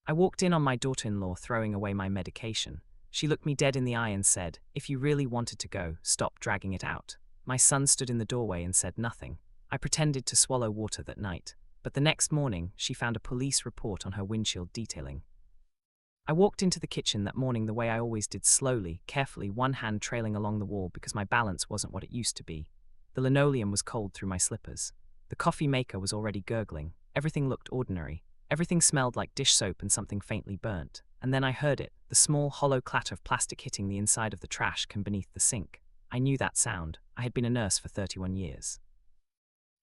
I walked in on my daughter-in-law throwing away my medication. She looked me dead in the eye and said, "If you really wanted to go, stop dragging it out." My son stood in the doorway and said nothing. I pretended to swallow water that night, but the next morning she found a police report on her windshield detailing. I walked into the kitchen that morning the way I always did, slowly, carefully, one hand trailing along the wall because my balance wasn't what it used to be. The linoleum was cold through my slippers. The coffee maker was already gurgling. Everything looked ordinary. Everything smelled like dish soap and something faintly burnt. And then I heard it, the small, hollow clatter of plastic hitting the inside of the trash can beneath the sink. I knew that sound. I had been a nurse for 31 years.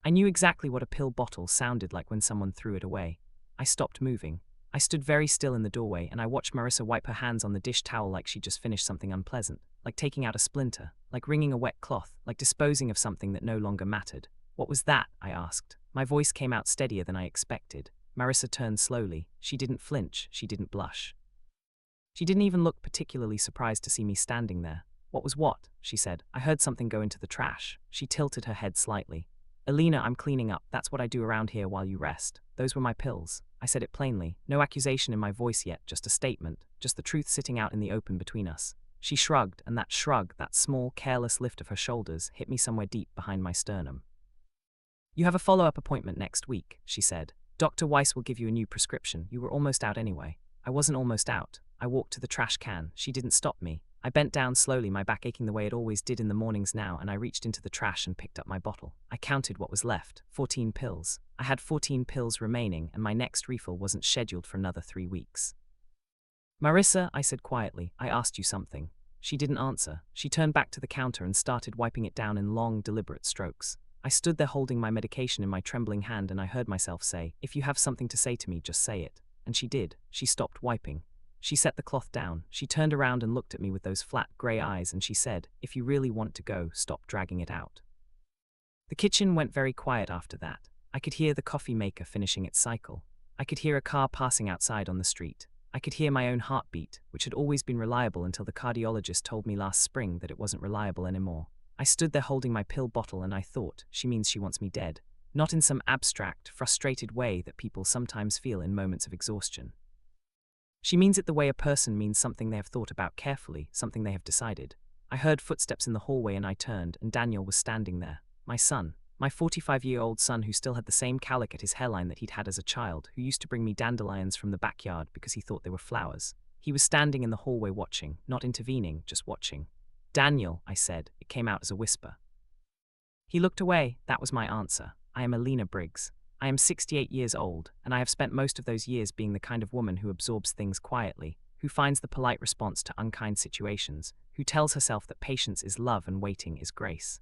I knew exactly what a pill bottle sounded like when someone threw it away. I stopped moving. I stood very still in the doorway and I watched Marissa wipe her hands on the dish towel like she just finished something unpleasant, like taking out a splinter, like wringing a wet cloth, like disposing of something that no longer mattered. "What was that?" I asked. My voice came out steadier than I expected. Marissa turned slowly. She didn't flinch. She didn't blush. She didn't even look particularly surprised to see me standing there. "What was what?" she said. "I heard something go into the trash." She tilted her head slightly. "Alina, I'm cleaning up. That's what I do around here while you rest. Those were my pills." I said it plainly, no accusation in my voice yet, just a statement, just the truth sitting out in the open between us. She shrugged, and that shrug, that small, careless lift of her shoulders, hit me somewhere deep behind my sternum. "You have a follow-up appointment next week," she said. "Dr. Weiss will give you a new prescription. You were almost out anyway." I wasn't almost out. I walked to the trash can. She didn't stop me. I bent down slowly, my back aching the way it always did in the mornings now, and I reached into the trash and picked up my bottle. I counted what was left. 14 pills. I had 14 pills remaining, and my next refill wasn't scheduled for another 3 weeks. "Marissa," I said quietly, "I asked you something." She didn't answer. She turned back to the counter and started wiping it down in long, deliberate strokes. I stood there holding my medication in my trembling hand, and I heard myself say, "If you have something to say to me, just say it." And she did. She stopped wiping. She set the cloth down. She turned around and looked at me with those flat, grey eyes, and she said, "If you really want to go, stop dragging it out." The kitchen went very quiet after that. I could hear the coffee maker finishing its cycle. I could hear a car passing outside on the street. I could hear my own heartbeat, which had always been reliable until the cardiologist told me last spring that it wasn't reliable anymore. I stood there holding my pill bottle and I thought, she means she wants me dead. Not in some abstract, frustrated way that people sometimes feel in moments of exhaustion. She means it the way a person means something they have thought about carefully, something they have decided. I heard footsteps in the hallway and I turned, and Daniel was standing there. My son. My 45-year-old son who still had the same cowlick at his hairline that he'd had as a child, who used to bring me dandelions from the backyard because he thought they were flowers. He was standing in the hallway watching, not intervening, just watching. "Daniel," I said. It came out as a whisper. He looked away. That was my answer. I am Alina Briggs. I am 68 years old, and I have spent most of those years being the kind of woman who absorbs things quietly, who finds the polite response to unkind situations, who tells herself that patience is love and waiting is grace.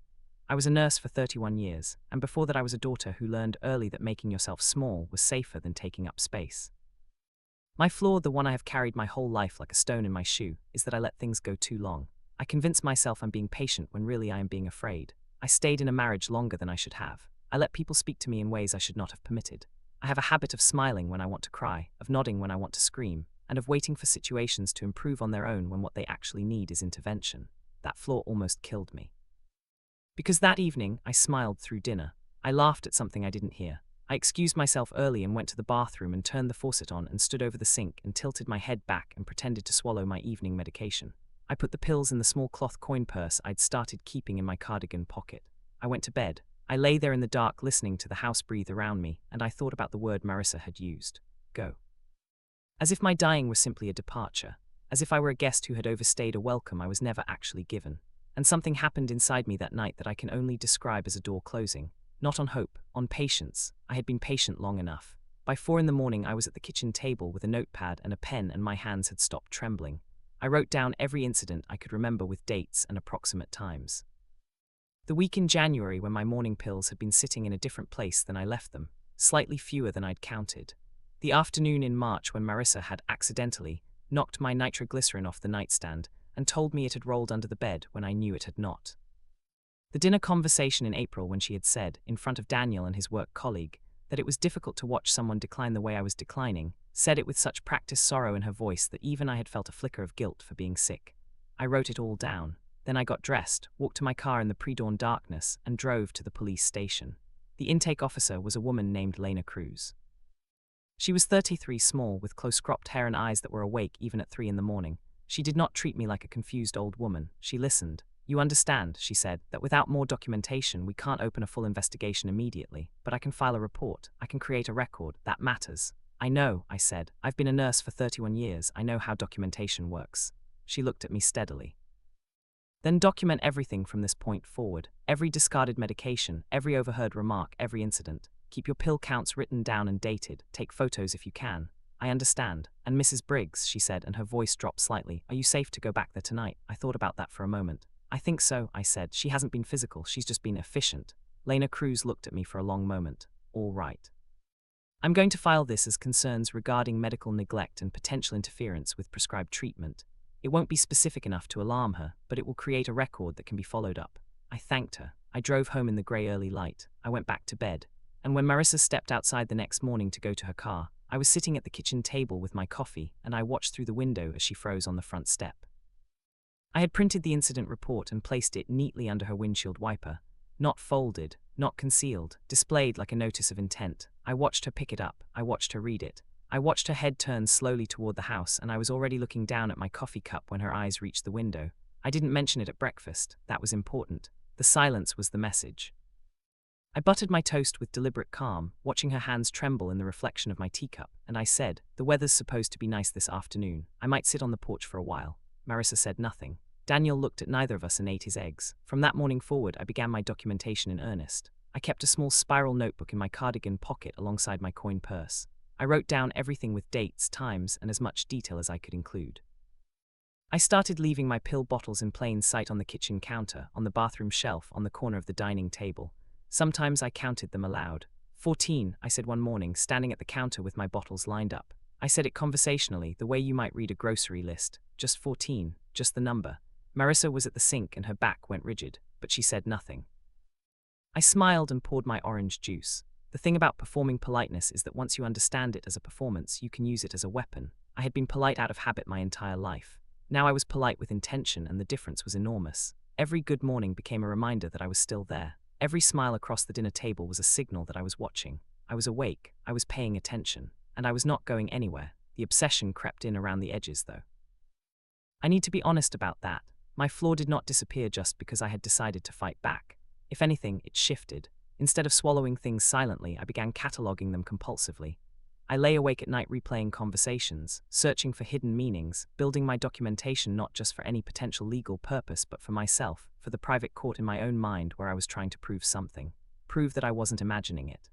I was a nurse for 31 years, and before that I was a daughter who learned early that making yourself small was safer than taking up space. My flaw, the one I have carried my whole life like a stone in my shoe, is that I let things go too long. I convince myself I'm being patient when really I am being afraid. I stayed in a marriage longer than I should have. I let people speak to me in ways I should not have permitted. I have a habit of smiling when I want to cry, of nodding when I want to scream, and of waiting for situations to improve on their own when what they actually need is intervention. That flaw almost killed me. Because that evening, I smiled through dinner. I laughed at something I didn't hear. I excused myself early and went to the bathroom and turned the faucet on and stood over the sink and tilted my head back and pretended to swallow my evening medication. I put the pills in the small cloth coin purse I'd started keeping in my cardigan pocket. I went to bed. I lay there in the dark listening to the house breathe around me, and I thought about the word Marissa had used. Go. As if my dying were simply a departure. As if I were a guest who had overstayed a welcome I was never actually given. And something happened inside me that night that I can only describe as a door closing. Not on hope, on patience. I had been patient long enough. By 4 in the morning I was at the kitchen table with a notepad and a pen, and my hands had stopped trembling. I wrote down every incident I could remember with dates and approximate times. The week in January when my morning pills had been sitting in a different place than I left them, slightly fewer than I'd counted. The afternoon in March when Marissa had accidentally knocked my nitroglycerin off the nightstand and told me it had rolled under the bed when I knew it had not. The dinner conversation in April when she had said, in front of Daniel and his work colleague, that it was difficult to watch someone decline the way I was declining, said it with such practiced sorrow in her voice that even I had felt a flicker of guilt for being sick. I wrote it all down. Then I got dressed, walked to my car in the pre-dawn darkness, and drove to the police station. The intake officer was a woman named Lena Cruz. She was 33, small, with close-cropped hair and eyes that were awake even at 3 in the morning. She did not treat me like a confused old woman. She listened. "You understand," she said, "that without more documentation we can't open a full investigation immediately, but I can file a report. I can create a record. That matters." "I know," I said. "I've been a nurse for 31 years. I know how documentation works." She looked at me steadily. "Then document everything from this point forward. Every discarded medication, every overheard remark, every incident. Keep your pill counts written down and dated. Take photos if you can." "I understand." "And Mrs. Briggs," she said, and her voice dropped slightly, "are you safe to go back there tonight?" I thought about that for a moment. "I think so," I said. "She hasn't been physical, she's just been efficient." Lena Cruz looked at me for a long moment. "All right. I'm going to file this as concerns regarding medical neglect and potential interference with prescribed treatment. It won't be specific enough to alarm her, but it will create a record that can be followed up." I thanked her. I drove home in the grey early light. I went back to bed. And when Marissa stepped outside the next morning to go to her car, I was sitting at the kitchen table with my coffee, and I watched through the window as she froze on the front step. I had printed the incident report and placed it neatly under her windshield wiper. Not folded, not concealed, displayed like a notice of intent. I watched her pick it up. I watched her read it. I watched her head turn slowly toward the house, and I was already looking down at my coffee cup when her eyes reached the window. I didn't mention it at breakfast. That was important. The silence was the message. I buttered my toast with deliberate calm, watching her hands tremble in the reflection of my teacup, and I said, "The weather's supposed to be nice this afternoon. I might sit on the porch for a while." Marissa said nothing. Daniel looked at neither of us and ate his eggs. From that morning forward, I began my documentation in earnest. I kept a small spiral notebook in my cardigan pocket alongside my coin purse. I wrote down everything with dates, times, and as much detail as I could include. I started leaving my pill bottles in plain sight on the kitchen counter, on the bathroom shelf, on the corner of the dining table. Sometimes I counted them aloud. 14, I said one morning, standing at the counter with my bottles lined up. I said it conversationally, the way you might read a grocery list. Just 14, just the number. Marissa was at the sink and her back went rigid, but she said nothing. I smiled and poured my orange juice. The thing about performing politeness is that once you understand it as a performance, you can use it as a weapon. I had been polite out of habit my entire life. Now I was polite with intention, and the difference was enormous. Every good morning became a reminder that I was still there. Every smile across the dinner table was a signal that I was watching. I was awake, I was paying attention, and I was not going anywhere. The obsession crept in around the edges, though. I need to be honest about that. My flaw did not disappear just because I had decided to fight back. If anything, it shifted. Instead of swallowing things silently, I began cataloging them compulsively. I lay awake at night replaying conversations, searching for hidden meanings, building my documentation not just for any potential legal purpose but for myself, for the private court in my own mind where I was trying to prove something. Prove that I wasn't imagining it.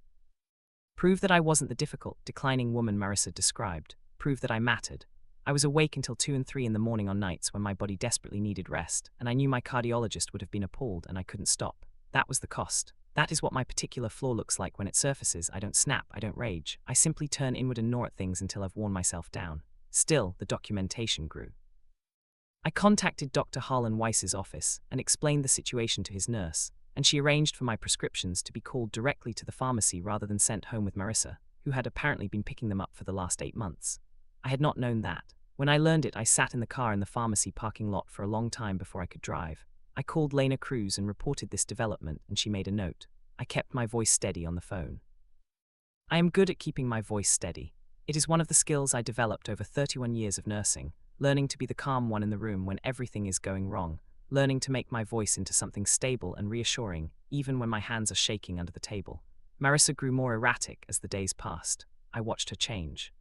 Prove that I wasn't the difficult, declining woman Marissa described. Prove that I mattered. I was awake until 2 and 3 in the morning on nights when my body desperately needed rest, and I knew my cardiologist would have been appalled, and I couldn't stop. That was the cost. That is what my particular flaw looks like when it surfaces. I don't snap, I don't rage. I simply turn inward and gnaw at things until I've worn myself down. Still, the documentation grew. I contacted Dr. Harlan Weiss's office and explained the situation to his nurse, and she arranged for my prescriptions to be called directly to the pharmacy rather than sent home with Marissa, who had apparently been picking them up for the last 8 months. I had not known that. When I learned it, I sat in the car in the pharmacy parking lot for a long time before I could drive. I called Lena Cruz and reported this development, and she made a note. I kept my voice steady on the phone. I am good at keeping my voice steady. It is one of the skills I developed over 31 years of nursing, learning to be the calm one in the room when everything is going wrong, learning to make my voice into something stable and reassuring, even when my hands are shaking under the table. Marissa grew more erratic as the days passed. I watched her change.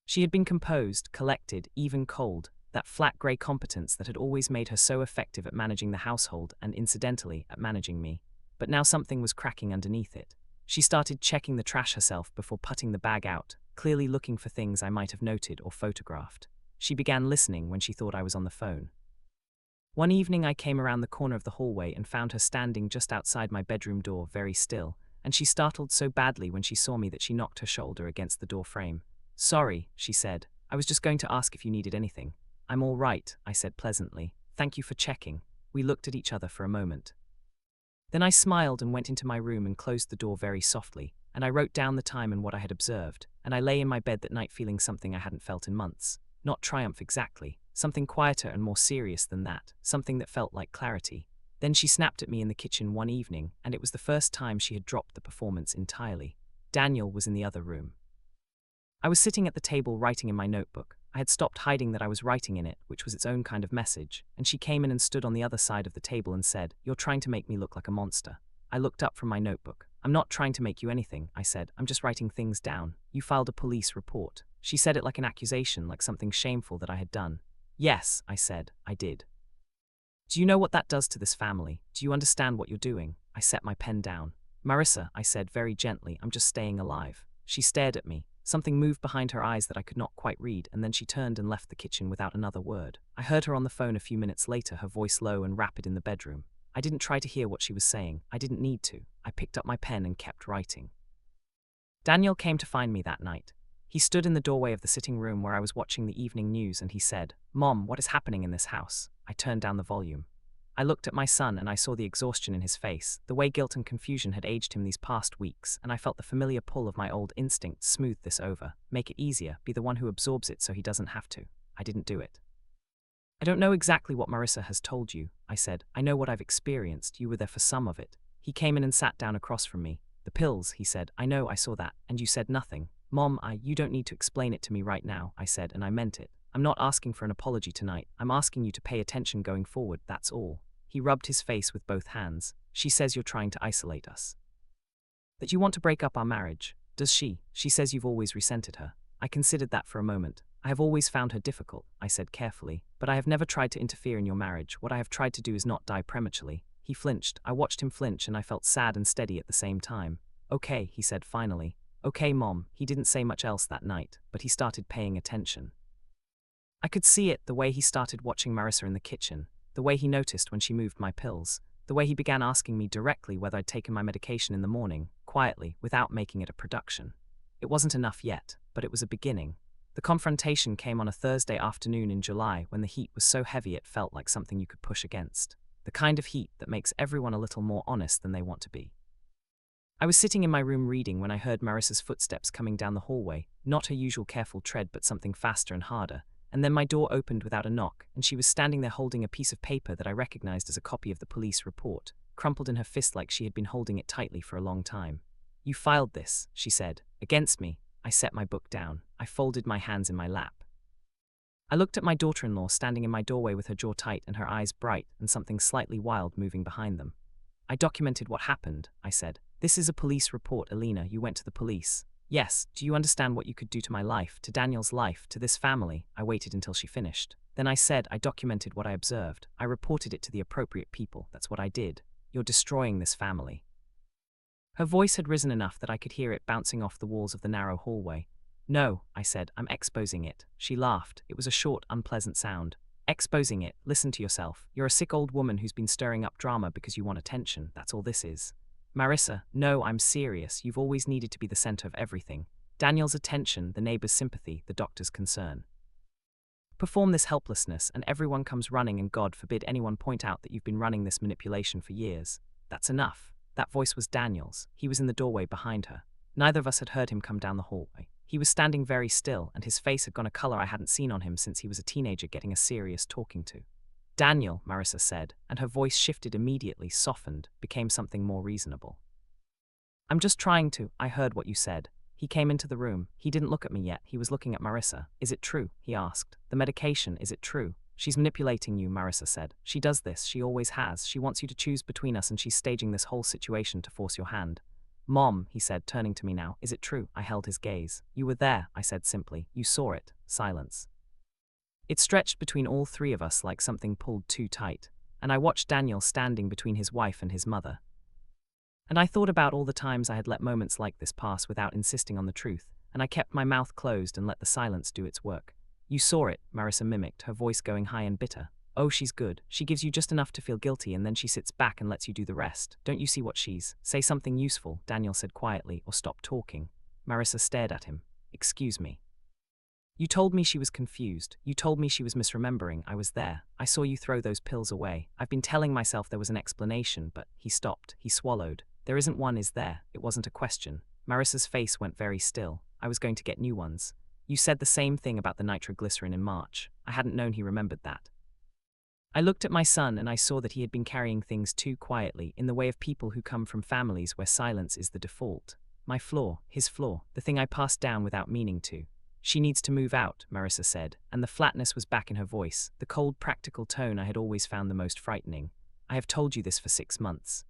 She had been composed, collected, even cold, that flat grey competence that had always made her so effective at managing the household and, incidentally, at managing me. But now something was cracking underneath it. She started checking the trash herself before putting the bag out, clearly looking for things I might have noted or photographed. She began listening when she thought I was on the phone. One evening I came around the corner of the hallway and found her standing just outside my bedroom door, very still, and she startled so badly when she saw me that she knocked her shoulder against the door frame. "Sorry," she said. "I was just going to ask if you needed anything." "I'm all right," I said pleasantly. "Thank you for checking." We looked at each other for a moment. Then I smiled and went into my room and closed the door very softly, and I wrote down the time and what I had observed, and I lay in my bed that night feeling something I hadn't felt in months. Not triumph exactly, something quieter and more serious than that, something that felt like clarity. Then she snapped at me in the kitchen one evening, and it was the first time she had dropped the performance entirely. Daniel was in the other room. I was sitting at the table writing in my notebook. I had stopped hiding that I was writing in it, which was its own kind of message, and she came in and stood on the other side of the table and said, "You're trying to make me look like a monster." I looked up from my notebook. "I'm not trying to make you anything," I said. "I'm just writing things down. You filed a police report." She said it like an accusation, like something shameful that I had done. "Yes," I said, "I did." "Do you know what that does to this family? Do you understand what you're doing?" I set my pen down. "Marissa," I said very gently, "I'm just staying alive." She stared at me. Something moved behind her eyes that I could not quite read, and then she turned and left the kitchen without another word. I heard her on the phone a few minutes later, her voice low and rapid in the bedroom. I didn't try to hear what she was saying. I didn't need to. I picked up my pen and kept writing. Daniel came to find me that night. He stood in the doorway of the sitting room where I was watching the evening news, and he said, "Mom, what is happening in this house?" I turned down the volume. I looked at my son and I saw the exhaustion in his face, the way guilt and confusion had aged him these past weeks, and I felt the familiar pull of my old instinct: smooth this over, make it easier, be the one who absorbs it so he doesn't have to. I didn't do it. "I don't know exactly what Marissa has told you," I said. "I know what I've experienced. You were there for some of it." He came in and sat down across from me. "The pills," he said. "I know, I saw that. And you said nothing." "Mom, you don't need to explain it to me right now," I said, and I meant it. "I'm not asking for an apology tonight. I'm asking you to pay attention going forward, that's all." He rubbed his face with both hands. "She says you're trying to isolate us. That you want to break up our marriage. Does she? She says you've always resented her." I considered that for a moment. "I have always found her difficult," I said carefully, "but I have never tried to interfere in your marriage. What I have tried to do is not die prematurely." He flinched. I watched him flinch and I felt sad and steady at the same time. "Okay," he said finally. "Okay, Mom." He didn't say much else that night, but he started paying attention. I could see it, the way he started watching Marissa in the kitchen, the way he noticed when she moved my pills, the way he began asking me directly whether I'd taken my medication in the morning, quietly, without making it a production. It wasn't enough yet, but it was a beginning. The confrontation came on a Thursday afternoon in July when the heat was so heavy it felt like something you could push against. The kind of heat that makes everyone a little more honest than they want to be. I was sitting in my room reading when I heard Marissa's footsteps coming down the hallway, not her usual careful tread but something faster and harder, and then my door opened without a knock, and she was standing there holding a piece of paper that I recognized as a copy of the police report, crumpled in her fist like she had been holding it tightly for a long time. "You filed this," she said, "against me." I set my book down. I folded my hands in my lap. I looked at my daughter-in-law standing in my doorway with her jaw tight and her eyes bright and something slightly wild moving behind them. "I documented what happened," I said. "This is a police report, Alina. You went to the police." "Yes. Do you understand what you could do to my life, to Daniel's life, to this family?" I waited until she finished. Then I said, "I documented what I observed. I reported it to the appropriate people. That's what I did. You're destroying this family." Her voice had risen enough that I could hear it bouncing off the walls of the narrow hallway. "No," I said, "I'm exposing it." She laughed. It was a short, unpleasant sound. "Exposing it? Listen to yourself. You're a sick old woman who's been stirring up drama because you want attention. That's all this is." "Marissa, no, I'm serious. You've always needed to be the center of everything. Daniel's attention, the neighbor's sympathy, the doctor's concern. Perform this helplessness and everyone comes running, and God forbid anyone point out that you've been running this manipulation for years. That's enough." That voice was Daniel's. He was in the doorway behind her. Neither of us had heard him come down the hallway. He was standing very still, and his face had gone a color I hadn't seen on him since he was a teenager getting a serious talking to. "Daniel," Marissa said, and her voice shifted immediately, softened, became something more reasonable. "I'm just trying to. I heard what you said." He came into the room. He didn't look at me yet. He was looking at Marissa. "Is it true?" he asked. "The medication, is it true?" "She's manipulating you," Marissa said. "She does this. She always has. She wants you to choose between us, and she's staging this whole situation to force your hand." "Mom," he said, turning to me now, "is it true?" I held his gaze. "You were there," I said simply. "You saw it." Silence. It stretched between all three of us like something pulled too tight, and I watched Daniel standing between his wife and his mother. And I thought about all the times I had let moments like this pass without insisting on the truth, and I kept my mouth closed and let the silence do its work. "You saw it," Marissa mimicked, her voice going high and bitter. "Oh, she's good. She gives you just enough to feel guilty and then she sits back and lets you do the rest. Don't you see what she's—" "Say something useful," Daniel said quietly, "or stop talking." Marissa stared at him. "Excuse me." "You told me she was confused. You told me she was misremembering. I was there. I saw you throw those pills away. I've been telling myself there was an explanation, but—" He stopped. He swallowed. "There isn't one, is there?" It wasn't a question. Marissa's face went very still. "I was going to get new ones. You said the same thing about the nitroglycerin in March." I hadn't known he remembered that. I looked at my son and I saw that he had been carrying things too quietly, in the way of people who come from families where silence is the default. My flaw, his flaw, the thing I passed down without meaning to. She needs to move out, Marissa said, and the flatness was back in her voice, the cold, practical tone I had always found the most frightening. I have told you this for 6 months.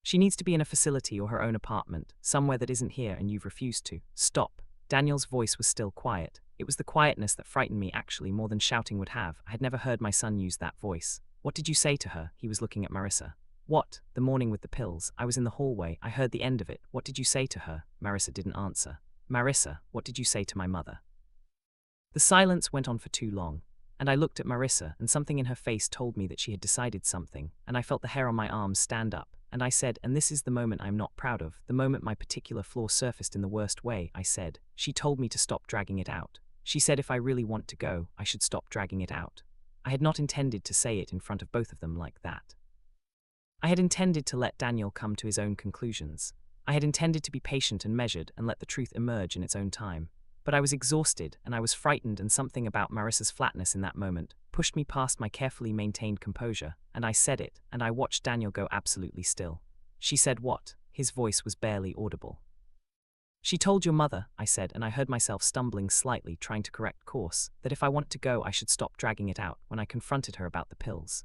She needs to be in a facility or her own apartment, somewhere that isn't here, and you've refused to. Stop. Daniel's voice was still quiet. It was the quietness that frightened me, actually, more than shouting would have. I had never heard my son use that voice. What did you say to her? He was looking at Marissa. What? The morning with the pills. I was in the hallway. I heard the end of it. What did you say to her? Marissa didn't answer. Marissa, what did you say to my mother? The silence went on for too long, and I looked at Marissa, and something in her face told me that she had decided something, and I felt the hair on my arms stand up, and I said, and this is the moment I'm not proud of, the moment my particular flaw surfaced in the worst way, I said, she told me to stop dragging it out. She said if I really want to go, I should stop dragging it out. I had not intended to say it in front of both of them like that. I had intended to let Daniel come to his own conclusions. I had intended to be patient and measured and let the truth emerge in its own time. But I was exhausted, and I was frightened, and something about Marissa's flatness in that moment pushed me past my carefully maintained composure, and I said it, and I watched Daniel go absolutely still. She said what? His voice was barely audible. She told your mother, I said, and I heard myself stumbling slightly, trying to correct course, that if I want to go I should stop dragging it out when I confronted her about the pills.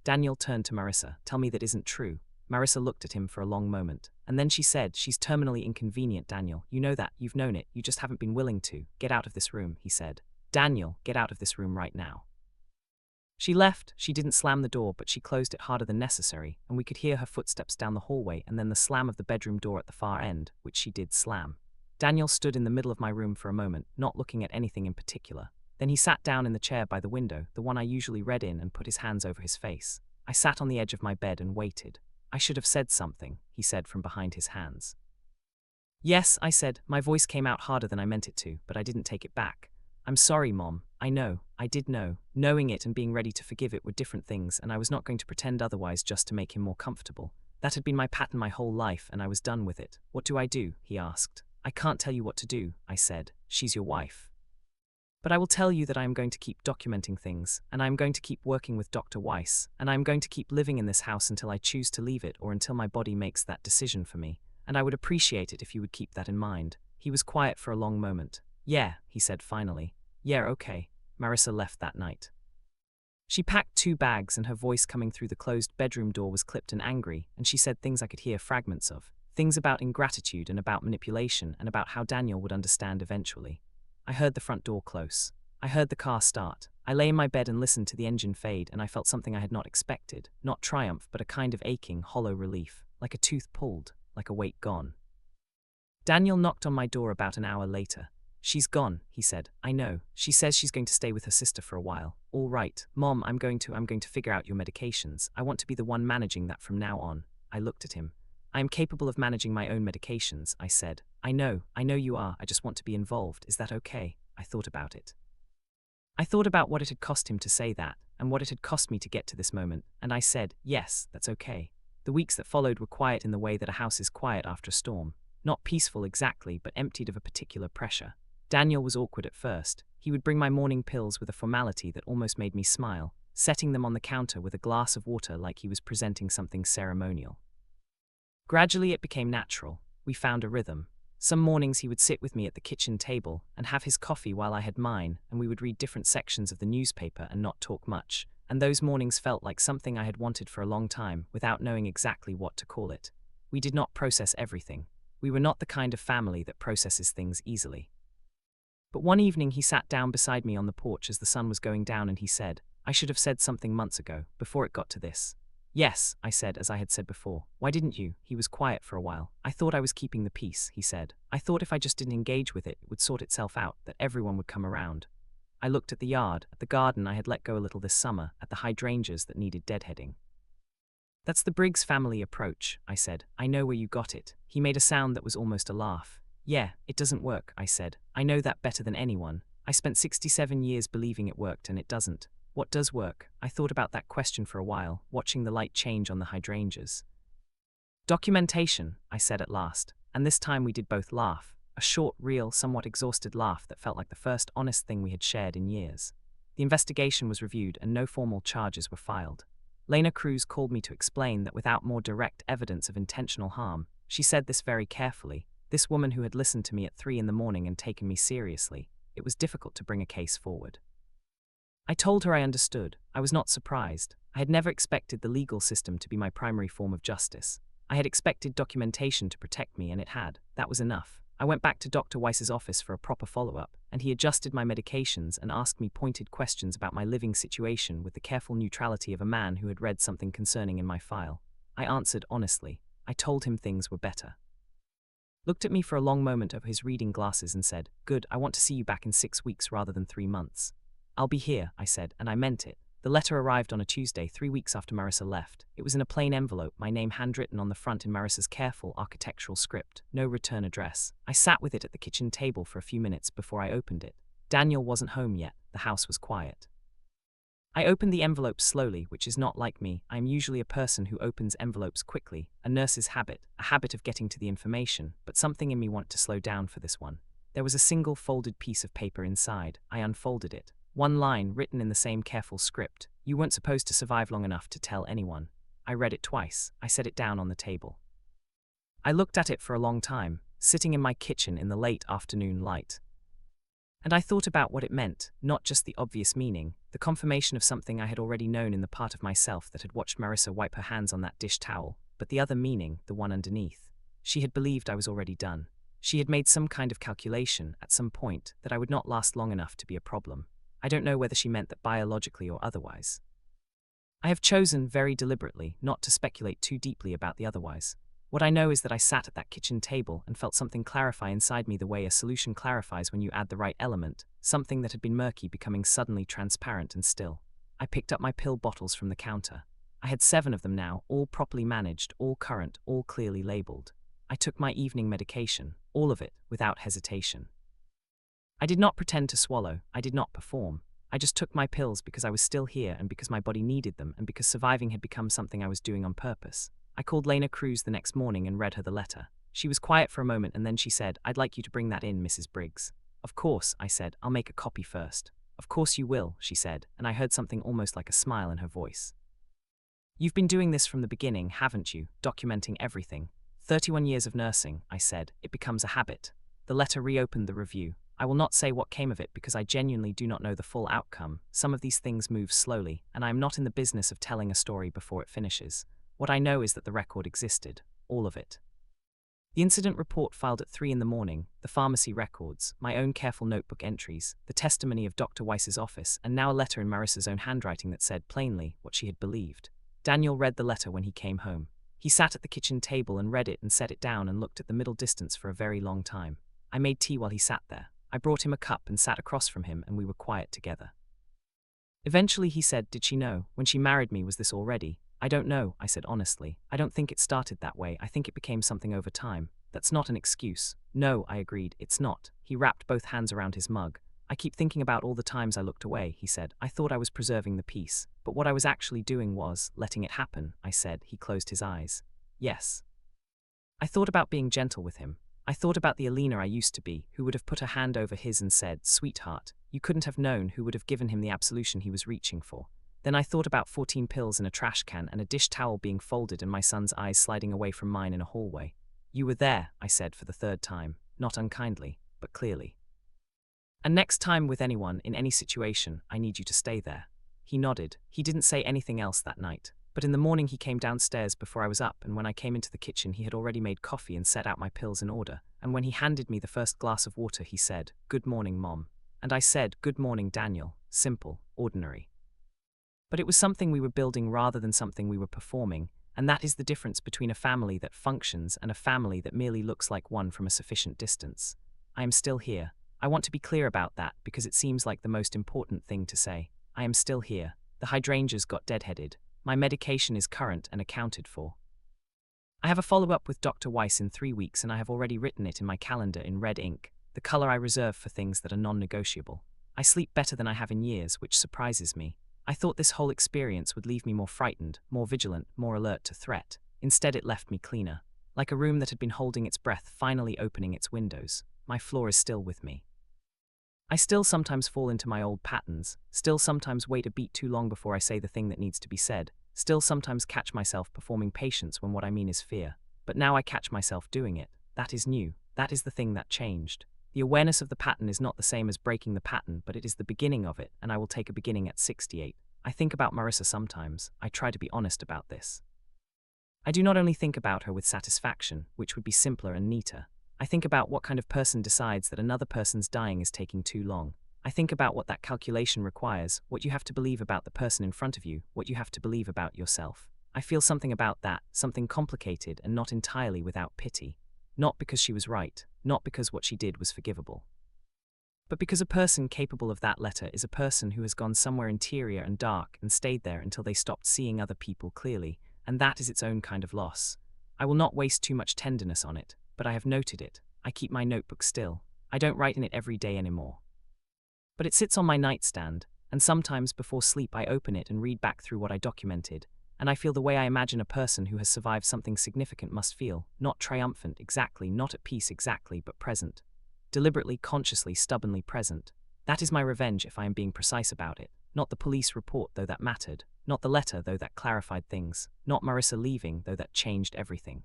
Daniel turned to Marissa. Tell me that isn't true. Marissa looked at him for a long moment, and then she said, she's terminally inconvenient, Daniel. You know that, you've known it, you just haven't been willing to. Get out of this room, he said. Daniel, get out of this room right now. She left. She didn't slam the door, but she closed it harder than necessary, and we could hear her footsteps down the hallway and then the slam of the bedroom door at the far end, which she did slam. Daniel stood in the middle of my room for a moment, not looking at anything in particular. Then he sat down in the chair by the window, the one I usually read in, and put his hands over his face. I sat on the edge of my bed and waited. I should have said something, he said from behind his hands. Yes, I said. My voice came out harder than I meant it to, but I didn't take it back. I'm sorry, Mom. I know. I did know. Knowing it and being ready to forgive it were different things, and I was not going to pretend otherwise just to make him more comfortable. That had been my pattern my whole life, and I was done with it. What do I do? He asked. I can't tell you what to do, I said. She's your wife. But I will tell you that I am going to keep documenting things, and I am going to keep working with Dr. Weiss, and I am going to keep living in this house until I choose to leave it or until my body makes that decision for me, and I would appreciate it if you would keep that in mind. He was quiet for a long moment. Yeah, he said finally. Yeah, okay. Marissa left that night. She packed 2 bags, and her voice coming through the closed bedroom door was clipped and angry, and she said things I could hear fragments of. Things about ingratitude and about manipulation and about how Daniel would understand eventually. I heard the front door close. I heard the car start. I lay in my bed and listened to the engine fade, and I felt something I had not expected. Not triumph, but a kind of aching, hollow relief. Like a tooth pulled, like a weight gone. Daniel knocked on my door about an hour later. She's gone, he said. I know. She says she's going to stay with her sister for a while. All right. Mom, I'm going to figure out your medications. I want to be the one managing that from now on. I looked at him. I am capable of managing my own medications, I said. I know you are. I just want to be involved. Is that okay? I thought about it. I thought about what it had cost him to say that, and what it had cost me to get to this moment, and I said, yes, that's okay. The weeks that followed were quiet in the way that a house is quiet after a storm. Not peaceful exactly, but emptied of a particular pressure. Daniel was awkward at first. He would bring my morning pills with a formality that almost made me smile, setting them on the counter with a glass of water like he was presenting something ceremonial. Gradually it became natural. We found a rhythm. Some mornings he would sit with me at the kitchen table and have his coffee while I had mine, and we would read different sections of the newspaper and not talk much, and those mornings felt like something I had wanted for a long time without knowing exactly what to call it. We did not process everything. We were not the kind of family that processes things easily. But one evening he sat down beside me on the porch as the sun was going down, and he said, I should have said something months ago, before it got to this. Yes, I said, as I had said before. Why didn't you? He was quiet for a while. I thought I was keeping the peace, he said. I thought if I just didn't engage with it, it would sort itself out, that everyone would come around. I looked at the yard, at the garden I had let go a little this summer, at the hydrangeas that needed deadheading. That's the Briggs family approach, I said. I know where you got it. He made a sound that was almost a laugh. Yeah, it doesn't work, I said. I know that better than anyone. I spent 67 years believing it worked, and it doesn't. What does work? I thought about that question for a while, watching the light change on the hydrangeas. Documentation, I said at last, and this time we did both laugh, a short, real, somewhat exhausted laugh that felt like the first honest thing we had shared in years. The investigation was reviewed and no formal charges were filed. Lena Cruz called me to explain that without more direct evidence of intentional harm, she said this very carefully, This woman who had listened to me at 3 in the morning and taken me seriously. It was difficult to bring a case forward. I told her I understood. I was not surprised. I had never expected the legal system to be my primary form of justice. I had expected documentation to protect me, and it had. That was enough. I went back to Dr. Weiss's office for a proper follow-up, and he adjusted my medications and asked me pointed questions about my living situation with the careful neutrality of a man who had read something concerning in my file. I answered honestly. I told him things were better. Looked at me for a long moment over his reading glasses and said, "Good, I want to see you back in 6 weeks rather than 3 months. "I'll be here," I said, and I meant it. The letter arrived on a Tuesday, 3 weeks after Marissa left. It was in a plain envelope, my name handwritten on the front in Marissa's careful architectural script. No return address. I sat with it at the kitchen table for a few minutes before I opened it. Daniel wasn't home yet. The house was quiet. I opened the envelope slowly, which is not like me. I am usually a person who opens envelopes quickly, a nurse's habit, a habit of getting to the information, but something in me wanted to slow down for this one. There was a single folded piece of paper inside. I unfolded it. One line, written in the same careful script. "You weren't supposed to survive long enough to tell anyone." I read it twice. I set it down on the table. I looked at it for a long time, sitting in my kitchen in the late afternoon light. And I thought about what it meant, not just the obvious meaning, the confirmation of something I had already known in the part of myself that had watched Marissa wipe her hands on that dish towel, but the other meaning, the one underneath. She had believed I was already done. She had made some kind of calculation, at some point, that I would not last long enough to be a problem. I don't know whether she meant that biologically or otherwise. I have chosen, very deliberately, not to speculate too deeply about the otherwise. What I know is that I sat at that kitchen table and felt something clarify inside me the way a solution clarifies when you add the right element, something that had been murky becoming suddenly transparent and still. I picked up my pill bottles from the counter. I had 7 of them now, all properly managed, all current, all clearly labeled. I took my evening medication, all of it, without hesitation. I did not pretend to swallow, I did not perform. I just took my pills because I was still here and because my body needed them and because surviving had become something I was doing on purpose. I called Lena Cruz the next morning and read her the letter. She was quiet for a moment and then she said, "I'd like you to bring that in, Mrs. Briggs." "Of course," I said, "I'll make a copy first." "Of course you will," she said, and I heard something almost like a smile in her voice. "You've been doing this from the beginning, haven't you, documenting everything?" 31 years of nursing, I said. It becomes a habit. The letter reopened the review. I will not say what came of it because I genuinely do not know the full outcome. Some of these things move slowly, and I am not in the business of telling a story before it finishes. What I know is that the record existed, all of it. The incident report filed at 3 in the morning, the pharmacy records, my own careful notebook entries, the testimony of Dr. Weiss's office, and now a letter in Marissa's own handwriting that said plainly what she had believed. Daniel read the letter when he came home. He sat at the kitchen table and read it and set it down and looked at the middle distance for a very long time. I made tea while he sat there. I brought him a cup and sat across from him, and we were quiet together. Eventually he said, "Did she know? When she married me, was this already?" "I don't know," I said honestly. "I don't think it started that way. I think it became something over time. That's not an excuse." "No," I agreed, "it's not." He wrapped both hands around his mug. "I keep thinking about all the times I looked away," he said. "I thought I was preserving the peace. But what I was actually doing was letting it happen," I said. He closed his eyes. "Yes." I thought about being gentle with him. I thought about the Alina I used to be, who would have put her hand over his and said, "Sweetheart, you couldn't have known," who would have given him the absolution he was reaching for. Then I thought about 14 pills in a trash can and a dish towel being folded and my son's eyes sliding away from mine in a hallway. "You were there," I said for the 3rd time, not unkindly, but clearly. "And next time with anyone, in any situation, I need you to stay there." He nodded. He didn't say anything else that night. But in the morning he came downstairs before I was up, and when I came into the kitchen he had already made coffee and set out my pills in order, and when he handed me the first glass of water he said, "Good morning, Mom." And I said, "Good morning, Daniel." Simple, ordinary. But it was something we were building rather than something we were performing, and that is the difference between a family that functions and a family that merely looks like one from a sufficient distance. I am still here. I want to be clear about that because it seems like the most important thing to say. I am still here. The hydrangeas got deadheaded. My medication is current and accounted for. I have a follow-up with Dr. Weiss in 3 weeks and I have already written it in my calendar in red ink, the color I reserve for things that are non-negotiable. I sleep better than I have in years, which surprises me. I thought this whole experience would leave me more frightened, more vigilant, more alert to threat. Instead it left me cleaner. Like a room that had been holding its breath finally opening its windows. My floor is still with me. I still sometimes fall into my old patterns, still sometimes wait a beat too long before I say the thing that needs to be said, still sometimes catch myself performing patience when what I mean is fear. But now I catch myself doing it. That is new. That is the thing that changed. The awareness of the pattern is not the same as breaking the pattern, but it is the beginning of it, and I will take a beginning at 68. I think about Marissa sometimes. I try to be honest about this. I do not only think about her with satisfaction, which would be simpler and neater. I think about what kind of person decides that another person's dying is taking too long. I think about what that calculation requires, what you have to believe about the person in front of you, what you have to believe about yourself. I feel something about that, something complicated and not entirely without pity. Not because she was right, not because what she did was forgivable, but because a person capable of that letter is a person who has gone somewhere interior and dark and stayed there until they stopped seeing other people clearly, and that is its own kind of loss. I will not waste too much tenderness on it, but I have noted it. I keep my notebook still. I don't write in it every day anymore. But it sits on my nightstand, and sometimes before sleep I open it and read back through what I documented, and I feel the way I imagine a person who has survived something significant must feel, not triumphant exactly, not at peace exactly, but present. Deliberately, consciously, stubbornly present. That is my revenge if I am being precise about it. Not the police report, though that mattered. Not the letter, though that clarified things. Not Marissa leaving, though that changed everything.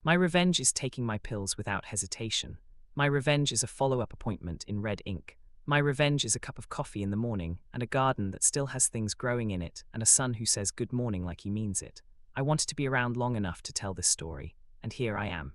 My revenge is taking my pills without hesitation. My revenge is a follow-up appointment in red ink. My revenge is a cup of coffee in the morning, and a garden that still has things growing in it, and a son who says good morning like he means it. I wanted to be around long enough to tell this story, and here I am.